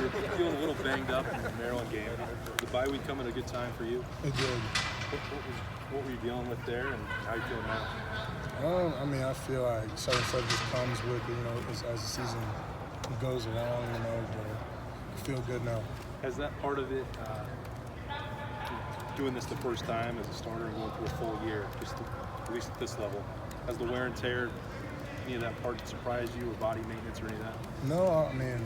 You're feeling a little banged up in the Maryland game. Did the bye week come at a good time for you? It did. What were you dealing with there, and how are you feeling now? I mean, I feel like certain stuff just comes with it, you know, as the season goes along, you know, but I feel good now. Has that part of it, doing this the first time as a starter and going through a full year, just at least at this level, has the wear and tear, any of that part surprise you, or body maintenance or any of that? No, I mean,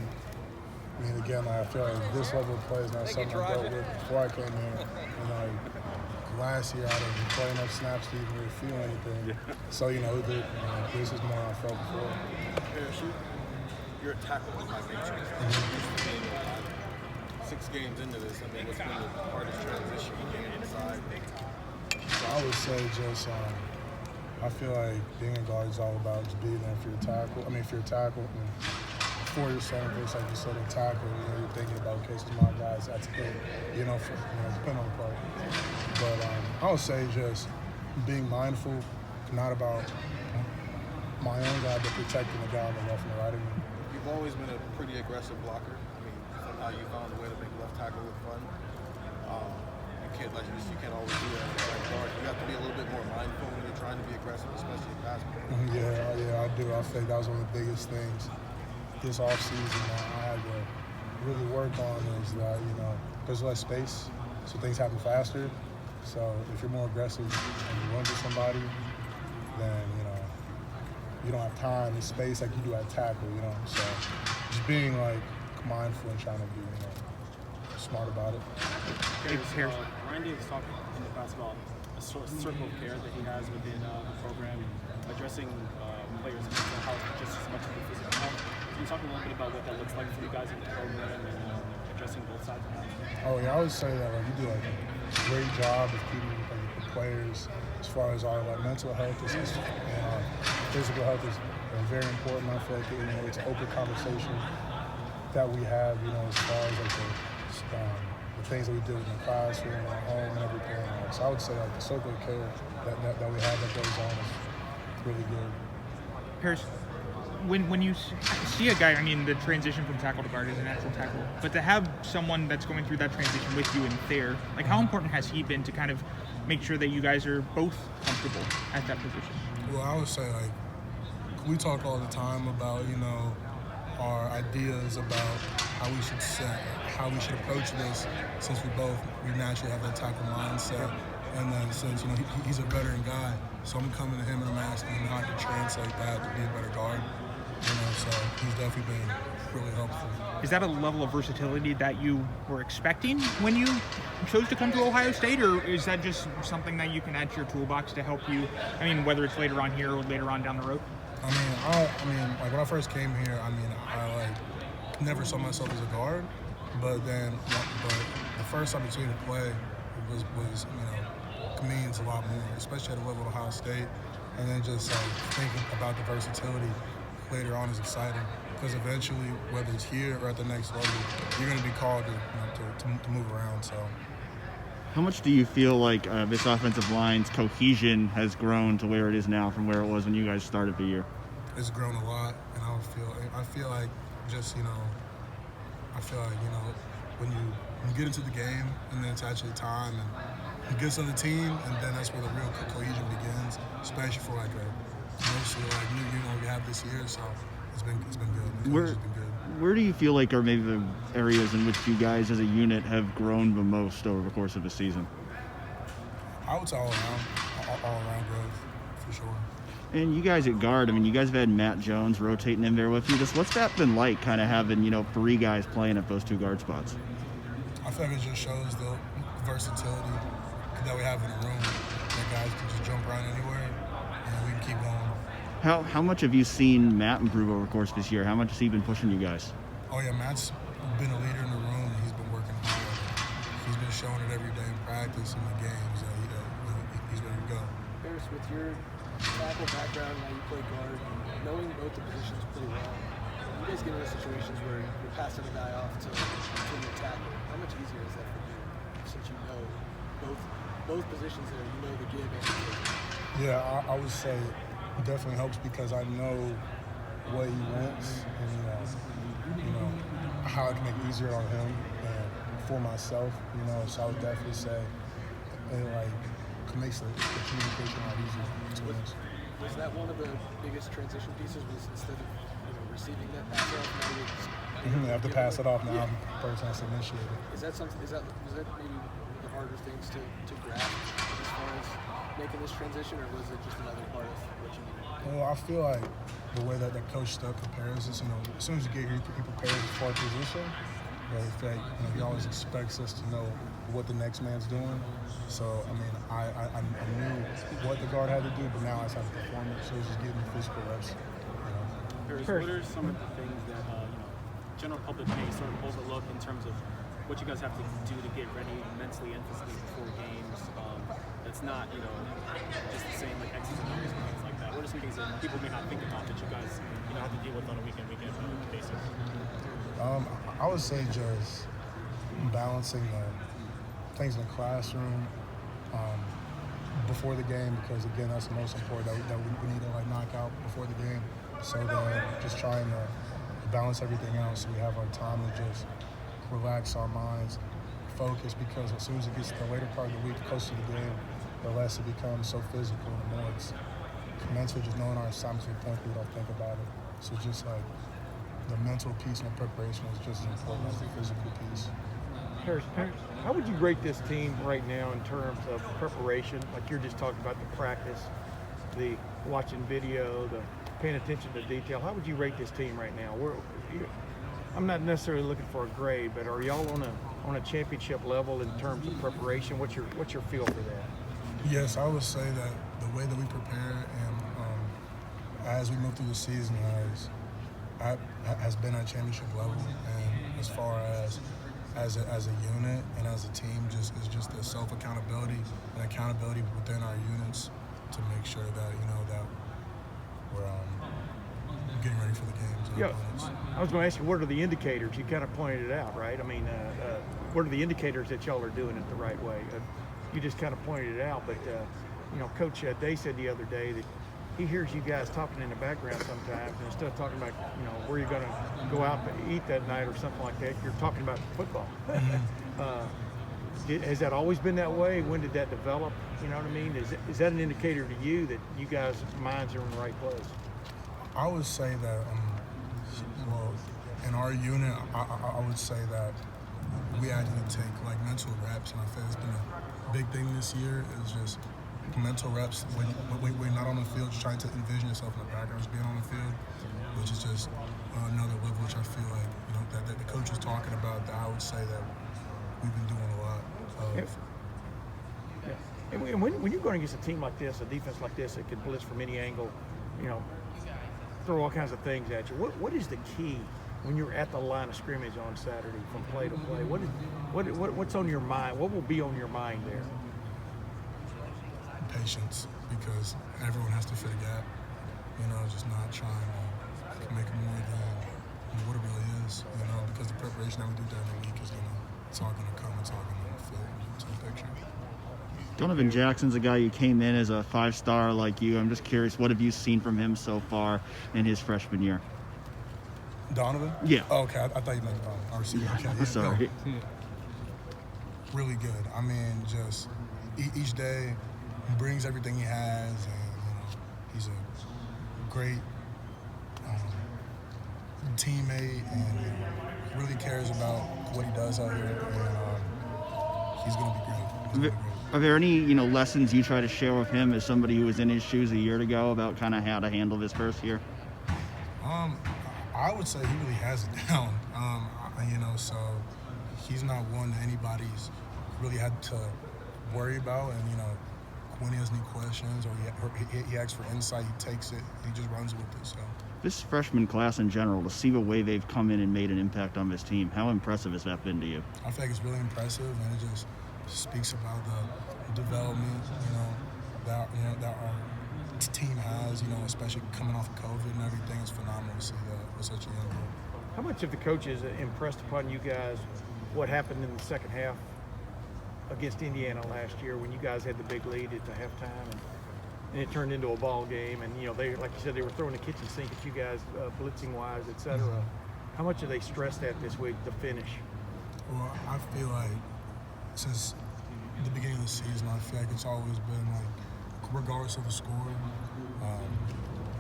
again, like, I feel like this level of play is not something I dealt with before I came here. And like last year, I didn't play enough snaps to even really feel anything. Yeah. So this is more I felt before. You're a tackle by nature. 6 games into this, I mean, what's been the hardest transition you getting inside? So I would say just, I feel like being a guard is all about just being there for your tackle. I mean, if you're a tackle, for your center base, like you said, a tackle, you know, you're thinking about, okay, so my guys, that's it, depending on the play. But I would say just being mindful, not about my own guy, but protecting the guy on the left and the right of me. You've always been a pretty aggressive blocker. I mean, somehow you found a way to make left tackle look fun. You can't always do that as a right guard. You have to be a little bit more mindful when you're trying to be aggressive, especially in pass play. Yeah, I do. I think that was one of the biggest things this offseason that I had to really work on is that, you know, there's less space, so things happen faster. So if you're more aggressive and you run to somebody, then, you know, you don't have time and space like you do at tackle, you know. So just being, like, mindful and trying to be, you know, smart about it. Ryan Davis talked in the past about a sort of circle of care that he has within the program, addressing players' mental health just as much as the physical health. Can you talk a little bit about what that looks like for you guys in the program and addressing both sides of that? Oh yeah, I would say that you do like a great job of keeping the players as far as our mental health and physical health is very important. I feel like it's an open conversation that we have, you know, as far as like the things that we do in the classroom and at home and everything. So I would say like the circle of care that we have that goes on is really good. Paris, when you see a guy, I mean, the transition from tackle to guard is a natural tackle, but to have someone that's going through that transition with you in Thayer, like how important has he been to kind of make sure that you guys are both comfortable at that position? Well, I would say like we talk all the time about, you know, our ideas about how we should how we should approach this, since we naturally have that tackle mindset. And then since, you know, he's a veteran guy, so I'm coming to him and I'm asking him how to translate that to be a better guard. You know, so he's definitely been really helpful. Is that a level of versatility that you were expecting when you chose to come to Ohio State, or is that just something that you can add to your toolbox to help you, I mean, whether it's later on here or later on down the road? I mean, like when I first came here, I like never saw myself as a guard, but the first opportunity to play was you know, means a lot more, especially at the level of Ohio State, and then just like thinking about the versatility later on is exciting, because eventually, whether it's here or at the next level, you're going to be called to move around. So. How much do you feel like this offensive line's cohesion has grown to where it is now from where it was when you guys started the year? It's grown a lot, and I feel like just, you know, when you get into the game and then it's actually time and you get to the team, and then that's where the real cohesion begins, especially for like mostly like you know we have this year, so it's been good. Where do you feel like are maybe the areas in which you guys as a unit have grown the most over the course of the season? I would say all around growth, for sure. And you guys at guard, I mean, you guys have had Matt Jones rotating in there with you. What's that been like, kind of having, you know, 3 guys playing at those 2 guard spots? I feel like it just shows the versatility that we have in the room. That guys can just jump around anywhere, and we can keep going. How much have you seen Matt improve over the course of this year? How much has he been pushing you guys? Oh yeah, Matt's been a leader in the room, and he's been working hard. He's been showing it every day in practice and the games. He's ready to go. Paris, with your tackle background, now you play guard, and knowing both the positions pretty well, you guys get into situations where you're passing a guy off to the tackle. How much easier is that for you, since you know both positions there, you know the give and the take? Yeah, I would say it definitely helps, because I know what he wants and how I can make it easier on him and for myself. So I would definitely say it makes the communication a lot easier between us. Was that one of the biggest transition pieces? Was instead of receiving that pass off, now you just I have to pass it off now. I'm the person that's initiated. Is that something? Was that maybe one of the harder things to grasp as far as making this transition, or was it just another part of what you needed? Well, I feel like the way that Coach Stuck prepares us, as soon as you get here, he prepares us for our position. But in fact, he always expects us to know what the next man's doing. So, I mean, I knew what the guard had to do, but now I just have to perform it. So it's just getting the physical reps. Paris, what are some of the things that general public may sort of overlook in terms of what you guys have to do to get ready mentally and physically before games? That's not just the same like X's and O's and things like that. What are some things that people may not think about that you guys have to deal with on a weekend basis? I would say just balancing the things in the classroom before the game, because again, that's the most important that we need to knock out before the game. So that just trying to balance everything out so we have our time to just relax our minds, focus, because as soon as it gets to the later part of the week, close to the game, the less it becomes so physical and the more it's mental, just knowing our assignments to the point where we don't think about it. So just the mental piece and the preparation is just as important as the physical piece. Harris, how would you rate this team right now in terms of preparation? Like you're just talking about the practice, the watching video, the paying attention to detail. How would you rate this team right now? I'm not necessarily looking for a grade, but are y'all on a championship level in terms of preparation? What's your feel for that? Yes, I would say that the way that we prepare and as we move through the season has been at championship level, and as far as a unit and as a team, is just the self accountability and accountability within our units to make sure that that we're getting ready for the games. Yeah, I was going to ask you, what are the indicators? You kind of pointed it out, right? I mean, what are the indicators that y'all are doing it the right way? You just kind of pointed it out, but Coach Day said the other day that he hears you guys talking in the background sometimes, and instead of talking about where you're going to go out to eat that night or something like that, you're talking about football. Has that always been that way? When did that develop? You know what I mean? Is that an indicator to you that you guys' minds are in the right place? I would say that, in our unit, I would say that we actually take mental reps, and I feel it's been a big thing this year. Is just mental reps when we're not on the field, just trying to envision yourself in the background, just being on the field, which is just another level, which I feel like that the coach was talking about. That I would say that we've been doing a lot of. Yeah. And when you're going against a team like this, a defense like this, that can blitz from any angle, throw all kinds of things at you. What is the key when you're at the line of scrimmage on Saturday from play to play? What's on your mind? What will be on your mind there? Patience, because everyone has to fit a gap. Just not trying to make it more than what it really is. Because the preparation that we do during the week is it's all gonna come. It's all gonna fit to the picture. Donovan Jackson's a guy who came in as a 5-star like you. I'm just curious, what have you seen from him so far in his freshman year? Donovan? Yeah. Oh, okay, I thought you meant Donovan. Our receiver. Okay, yeah, Sorry. no. Really good. I mean, just each day he brings everything he has, and he's a great teammate, and really cares about what he does out here, and he's gonna be great. He's gonna be great. Are there any, lessons you try to share with him as somebody who was in his shoes a year ago about kind of how to handle this first year? I would say he really has it down. So he's not one that anybody's really had to worry about. And when he has any questions or he asks for insight, he takes it. He just runs with it. So This freshman class in general, to see the way they've come in and made an impact on this team, how impressive has that been to you? I feel like it's really impressive, and it just speaks about the development, that our team has, especially coming off of COVID and everything. It's phenomenal to see that with such a young group. How much have the coaches impressed upon you guys what happened in the second half against Indiana last year when you guys had the big lead at the halftime? And and it turned into a ball game. And you know, they, like you said, they were throwing the kitchen sink at you guys, blitzing wise, etc. How much are they stressed at this week to finish? Well, I feel like since the beginning of the season, I feel like it's always been like, regardless of the score,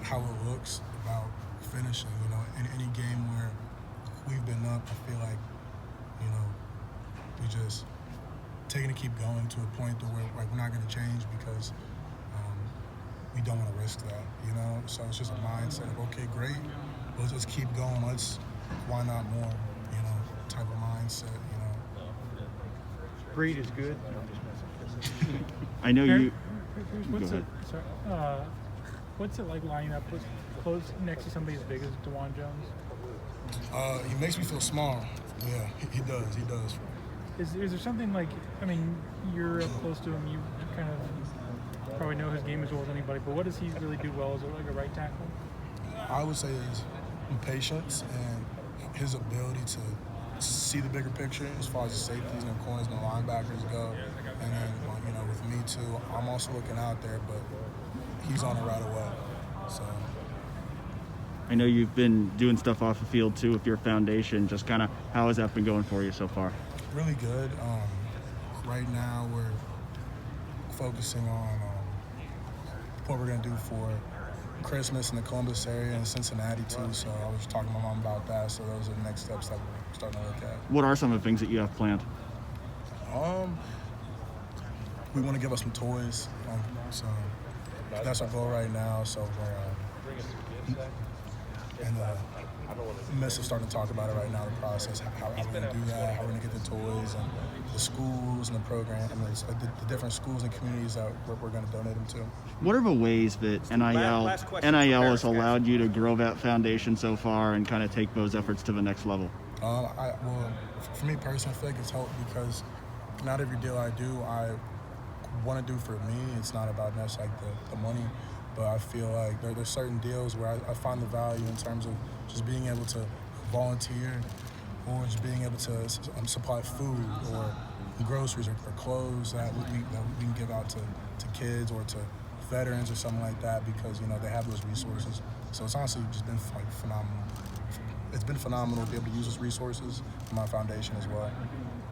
how it looks about finishing. You know, in any game where we've been up, I feel like, you know, we just taking to keep going to a point to where like we're not going to change because we don't want to risk that. You know, so it's just a mindset of okay, great, let's just keep going. Why not more? You know, type of mindset. You know. Breed is good. I know you. Go What's ahead. what's it like lining up close next to somebody as big as DeJuan Jones? He makes me feel small. Yeah, he does. He does. Is there something like, I mean, you're up close to him, you kind of probably know his game as well as anybody, but what does he really do well as like a right tackle? I would say his patience and his ability to see the bigger picture as far as the safeties and the corners and the linebackers go. And then, you know, with me too, I'm also looking out there, but he's on it right away. So. I know you've been doing stuff off the field too with your foundation. Just kind of how has that been going for you so far? Really good. Right now we're focusing on what we're gonna do for Christmas in the Columbus area and Cincinnati too. So I was talking to my mom about that. So those are the next steps that we're starting to look at. What are some of the things that you have planned? We want to give us some toys. So that's our goal right now. So we're Miss is starting to talk about it right now, the process, how we're going to do that, how we're going to get the toys and the schools and the program, and the different schools and communities that we're going to donate them to. What are the ways that NIL has allowed you to grow that foundation so far and kind of take those efforts to the next level? Well, for me personally, I feel like it's helped because not every deal I do, I want to do for me. It's not about necessarily like the money. But I feel like there's certain deals where I find the value in terms of just being able to volunteer or just being able to supply food or groceries or clothes that we can give out to kids or to veterans or something like that because, you know, they have those resources. So it's honestly just been like phenomenal. It's been phenomenal to be able to use those resources for my foundation as well.